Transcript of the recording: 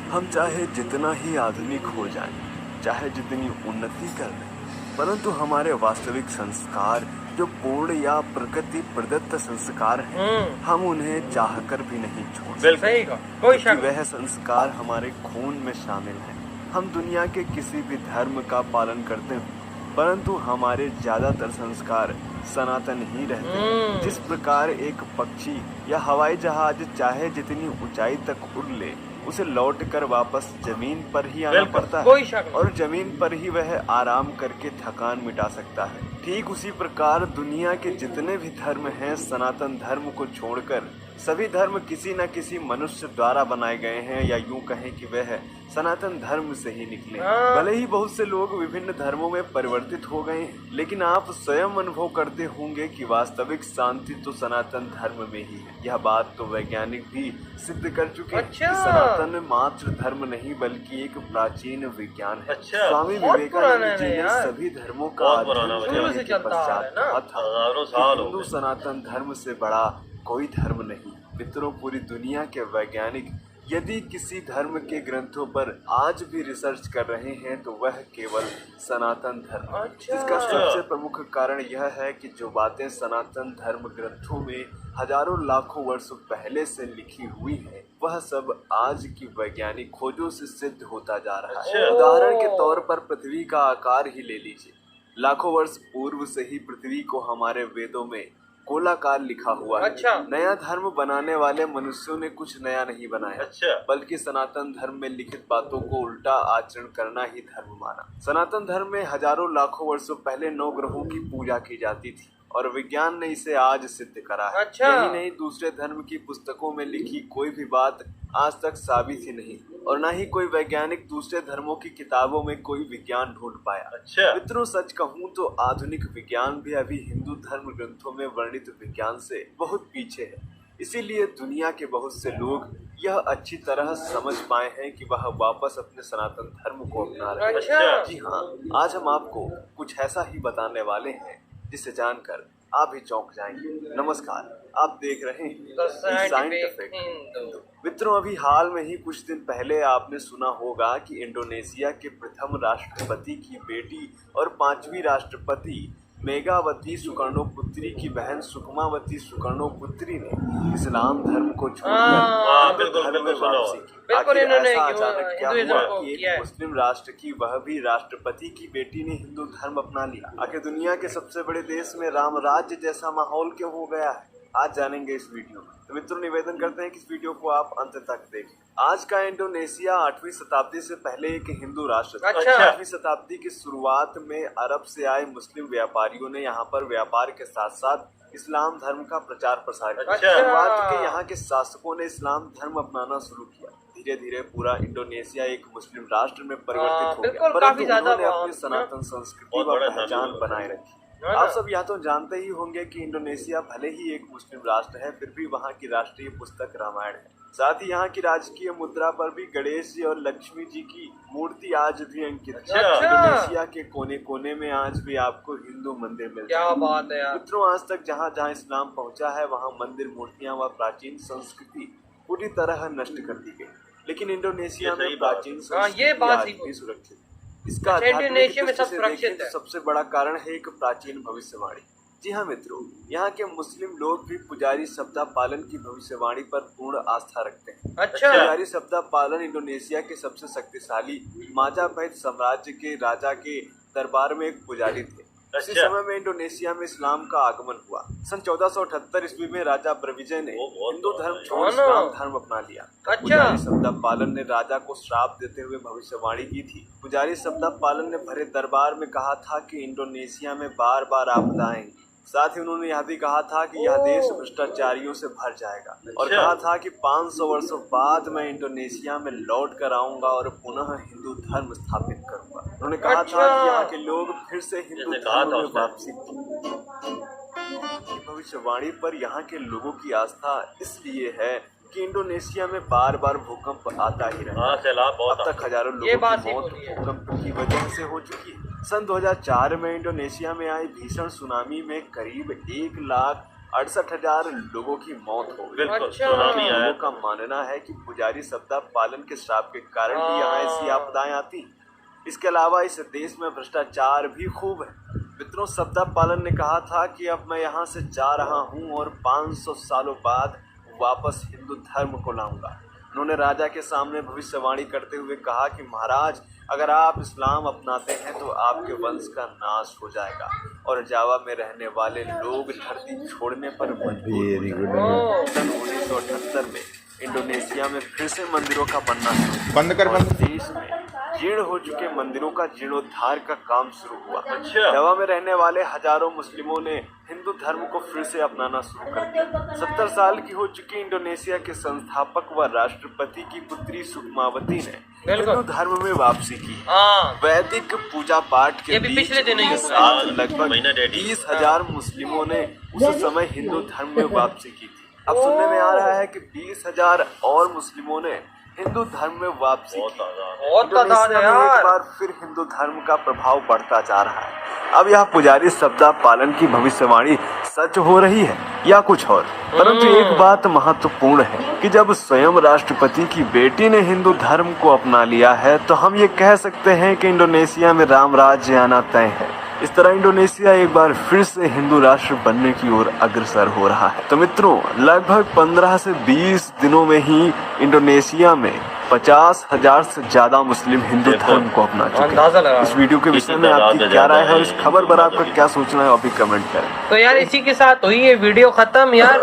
हम चाहे जितना ही आधुनिक हो जाएं, चाहे जितनी उन्नति कर लें, परंतु हमारे वास्तविक संस्कार जो पूर्ण या प्रकृति प्रदत्त संस्कार हैं, हम उन्हें चाहकर भी नहीं छोड़ सकते, क्योंकि वह संस्कार हमारे खून में शामिल है। हम दुनिया के किसी भी धर्म का पालन करते हैं, परंतु हमारे ज्यादातर संस्कार सनातन ही रहते हैं। जिस प्रकार एक पक्षी या हवाई जहाज चाहे जितनी ऊंचाई तक उड़ ले, उसे लौटकर वापस जमीन पर ही आना पड़ता है और जमीन पर ही वह आराम करके थकान मिटा सकता है। ठीक उसी प्रकार दुनिया के जितने भी धर्म हैं, सनातन धर्म को छोड़कर सभी धर्म किसी न किसी मनुष्य द्वारा बनाए गए हैं, या यूं कहें कि वह सनातन धर्म से ही निकले। भले ही बहुत से लोग विभिन्न धर्मों में परिवर्तित हो गए हैं, लेकिन आप स्वयं अनुभव करते होंगे कि वास्तविक शांति तो सनातन धर्म में ही है। यह बात तो वैज्ञानिक भी सिद्ध कर चुके हैं कि सनातन मात्र धर्म नहीं बल्कि एक प्राचीन विज्ञान है। स्वामी विवेकानंद जी ने सभी धर्मों का हिंदू सनातन धर्म से बड़ा कोई धर्म नहीं। मित्रों, पूरी दुनिया के वैज्ञानिक यदि किसी धर्म के ग्रंथों पर आज भी रिसर्च कर रहे हैं तो वह केवल सनातन धर्म है। इसका सबसे प्रमुख कारण यह है कि जो बातें सनातन धर्म ग्रंथों में हजारों लाखों वर्ष पहले से लिखी हुई है, वह सब आज की वैज्ञानिक खोजों से सिद्ध होता जा रहा है। उदाहरण के तौर पर पृथ्वी का आकार ही ले लीजिए। लाखों वर्ष पूर्व से ही पृथ्वी को हमारे वेदों में गोलाकार लिखा हुआ है। नया धर्म बनाने वाले मनुष्यों ने कुछ नया नहीं बनाया, बल्कि सनातन धर्म में लिखित बातों को उल्टा आचरण करना ही धर्म माना। सनातन धर्म में हजारों लाखों वर्षों पहले 9 ग्रहों की पूजा की जाती थी और विज्ञान ने इसे आज सिद्ध करा है। यही नहीं, दूसरे धर्म की पुस्तकों में लिखी कोई भी बात आज तक साबित ही नहीं, और न ही कोई वैज्ञानिक दूसरे धर्मों की किताबों में कोई विज्ञान ढूंढ पाया। मित्रों, सच कहूँ तो आधुनिक विज्ञान भी अभी हिंदू धर्म ग्रंथों में वर्णित विज्ञान से बहुत पीछे है। इसीलिए दुनिया के बहुत से लोग यह अच्छी तरह समझ पाए हैं कि वह वापस अपने सनातन धर्म को अपना रहे हैं। जी हाँ, आज हम आपको कुछ ऐसा ही बताने वाले हैं जिसे जानकर आप भी चौंक जाएंगे। नमस्कार, आप देख रहे हैं साइंटिफिक हिंदू। मित्रों, अभी हाल में ही कुछ दिन पहले आपने सुना होगा कि इंडोनेशिया के प्रथम राष्ट्रपति की बेटी और 5वीं राष्ट्रपति मेघावती सुकर्णोपुत्री की बहन सुकमावती सुकर्णोपुत्री ने इस्लाम धर्म को छोड़कर धर्म में वापसी की। आखिर ऐसा अचानक क्या हुआ कि एक मुस्लिम राष्ट्र की वह भी राष्ट्रपति की बेटी ने हिंदू धर्म अपना लिया? आखिर दुनिया के सबसे बड़े देश में राम राज्य जैसा माहौल क्यों हो गया है, आज जानेंगे इस वीडियो में। तो मित्रों, निवेदन करते हैं कि इस वीडियो को आप अंत तक देखें। आज का इंडोनेशिया 8वीं शताब्दी से पहले एक हिंदू राष्ट्र था। 8वीं शताब्दी की शुरुआत में अरब से आए मुस्लिम व्यापारियों ने यहाँ पर व्यापार के साथ साथ इस्लाम धर्म का प्रचार प्रसार किया। शुरुआत के यहाँ के शासकों ने इस्लाम धर्म अपनाना शुरू किया। धीरे धीरे पूरा इंडोनेशिया एक मुस्लिम राष्ट्र में परिवर्तित हो गया, परंतु उन्होंने अपनी सनातन संस्कृति व पहचान बनाए रखी। आप सब यह तो जानते ही होंगे कि इंडोनेशिया भले ही एक मुस्लिम राष्ट्र है, फिर भी वहाँ की राष्ट्रीय पुस्तक रामायण है। साथ ही यहाँ की राजकीय मुद्रा पर भी गणेश जी और लक्ष्मी जी की मूर्ति आज भी अंकित है। इंडोनेशिया के कोने कोने में आज भी आपको हिंदू मंदिर मिलते हैं। क्या बात है यार। मित्रों, आज तक जहाँ जहाँ इस्लाम पहुँचा है वहाँ मंदिर, मूर्तियाँ व प्राचीन संस्कृति पूरी तरह नष्ट कर दी गई, लेकिन इंडोनेशिया में प्राचीन संस्कृति आज भी सुरक्षित। इसका सबसे बड़ा कारण है एक प्राचीन भविष्यवाणी। जी हाँ मित्रों, यहाँ के मुस्लिम लोग भी पुजारी सप्ताह पालन की भविष्यवाणी पर पूर्ण आस्था रखते हैं। पुजारी सप्ताह पालन इंडोनेशिया के सबसे शक्तिशाली माजापहित साम्राज्य के राजा के दरबार में एक पुजारी थे। इसी समय में इंडोनेशिया में इस्लाम का आगमन हुआ। सन 1478 ईस्वी में राजा ब्रविजय ने हिंदू धर्म छोड़ इस्लाम धर्म अपना लिया। पुजारी सप्ताह पालन ने राजा को श्राप देते हुए भविष्यवाणी की थी। पुजारी सप्ताह पालन ने भरे दरबार में कहा था कि इंडोनेशिया में बार बार आपदा आएंगी। साथ ही उन्होंने यह भी कहा था कि यह देश भ्रष्टाचारियों से भर जाएगा, और कहा था कि 500 वर्षों बाद मैं इंडोनेशिया में लौट कर आऊंगा और पुनः हिंदू धर्म स्थापित करूंगा। उन्होंने कहा था कि यहाँ के लोग फिर से हिंदू धर्म में वापसी की भविष्यवाणी पर यहाँ के लोगों की आस्था इसलिए है कि इंडोनेशिया में बार बार भूकंप आता ही रहा। अब तक हजारों लोगों की मौत भूकंप की वजह से हो चुकी है। सन 2004 में इंडोनेशिया में आई भीषण सुनामी में करीब 1,00,000 68,000 लोगों की मौत हो गई। अच्छा। लोगों का मानना है कि पुजारी सप्ताह पालन के श्राप के कारण ही यहाँ ऐसी आपदाएं आती। इसके अलावा इस देश में भ्रष्टाचार भी खूब है। मित्रों, सप्ताह पालन ने कहा था कि अब मैं यहाँ से जा रहा हूँ और 500 सालों बाद वापस हिंदू धर्म को लाऊंगा। उन्होंने राजा के सामने भविष्यवाणी करते हुए कहा कि महाराज, अगर आप इस्लाम अपनाते हैं तो आपके वंश का नाश हो जाएगा और जावा में रहने वाले लोग धरती छोड़ने पर मजबूर हो जाएंगे। सन 1978 में इंडोनेशिया में फिर से मंदिरों का बनना शुरू हुआ। देश में जीर्ण हो चुके मंदिरों का जीर्णोद्धार का काम शुरू हुआ। जावा में रहने वाले हजारों मुस्लिमों ने हिंदू धर्म को फिर से अपनाना शुरू कर दिया। 70 साल की हो चुकी इंडोनेशिया के संस्थापक व राष्ट्रपति की पुत्री सुखमावती ने हिंदू धर्म में वापसी की। वैदिक पूजा पाठ के बीच साथ लगभग 30,000 मुस्लिमों ने उस समय हिंदू धर्म में वापसी की थी। अब सुनने में आ रहा है कि 20,000 और मुस्लिमों ने हिंदू धर्म में वापसी की। इंडोनेशिया में एक बार फिर हिंदू धर्म का प्रभाव बढ़ता जा रहा है। अब यह पुजारी सप्ताह पालन की भविष्यवाणी सच हो रही है या कुछ और। परंतु एक बात महत्वपूर्ण है कि जब स्वयं राष्ट्रपति की बेटी ने हिंदू धर्म को अपना लिया है तो हम ये कह सकते हैं कि इंडोनेशिया में राम राज्य आना तय है। इस तरह इंडोनेशिया एक बार फिर से हिंदू राष्ट्र बनने की ओर अग्रसर हो रहा है। तो मित्रों, लगभग 15 से 20 दिनों में ही इंडोनेशिया में 50,000 से ज्यादा मुस्लिम हिंदू धर्म को अपना चुके हैं। इस वीडियो के विषय में आपकी क्या राय है और इस खबर पर आपका क्या सोचना है, आप भी कमेंट करें। तो यार इसी के साथ हुई ये वीडियो खत्म यार।